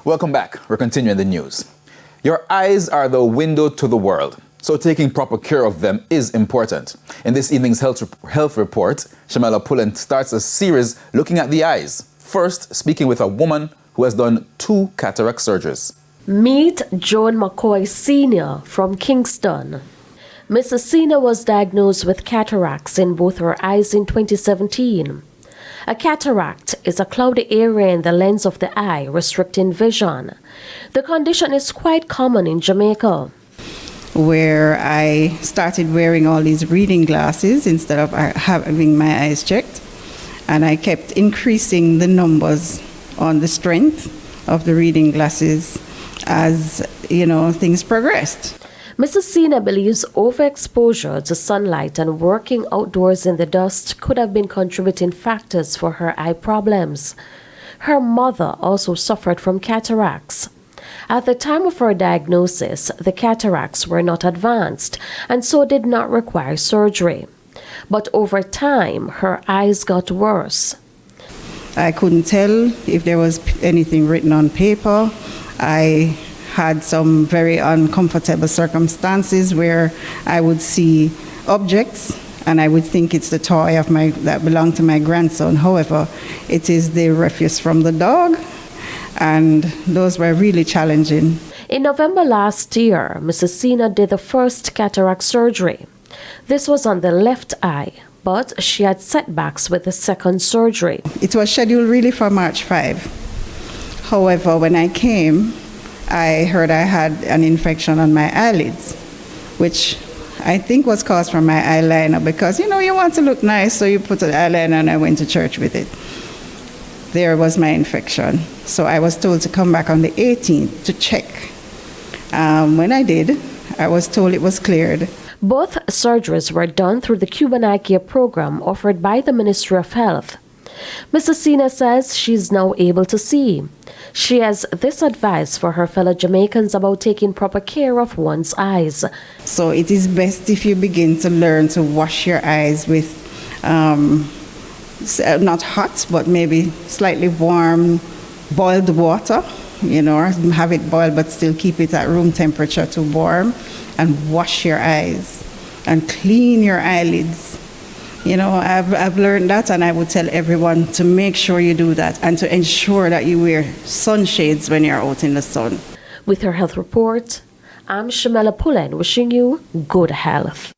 Welcome back. We're continuing the news. Your eyes are the window to the world, so taking proper care of them is important. In this evening's health report, Shamela Pullen starts a series looking at the eyes. First, speaking with a woman who has done 2 cataract surgeries. Meet Joan McCoy Sr. from Kingston. Mrs. Sina was diagnosed with cataracts in both her eyes in 2017. A cataract is a cloudy area in the lens of the eye, restricting vision. The condition is quite common in Jamaica. Where I started wearing all these reading glasses instead of having my eyes checked. And I kept increasing the numbers on the strength of the reading glasses as, things progressed. Mrs. Sina believes overexposure to sunlight and working outdoors in the dust could have been contributing factors for her eye problems. Her mother also suffered from cataracts. At the time of her diagnosis, the cataracts were not advanced and so did not require surgery. But over time, her eyes got worse. I couldn't tell if there was anything written on paper. I had some very uncomfortable circumstances where I would see objects and I would think it's the toy that belonged to my grandson. However, it is the refuse from the dog, and those were really challenging. In November last year, Mrs. Sina did the first cataract surgery. This was on the left eye, but she had setbacks with the second surgery. It was scheduled really for March 5. However, when I came, I heard I had an infection on my eyelids, which I think was caused from my eyeliner because, you want to look nice, so you put an eyeliner and I went to church with it. There was my infection. So I was told to come back on the 18th to check. When I did, I was told it was cleared. Both surgeries were done through the Cuban Eye Care program offered by the Ministry of Health. Mrs. Sina says she's now able to see. She has this advice for her fellow Jamaicans about taking proper care of one's eyes. So it is best if you begin to learn to wash your eyes with not hot, but maybe slightly warm boiled water, have it boiled but still keep it at room temperature to warm, and wash your eyes and clean your eyelids. I've learned that, and I would tell everyone to make sure you do that and to ensure that you wear sunshades when you're out in the sun. With her health report, I'm Shamela Pullen wishing you good health.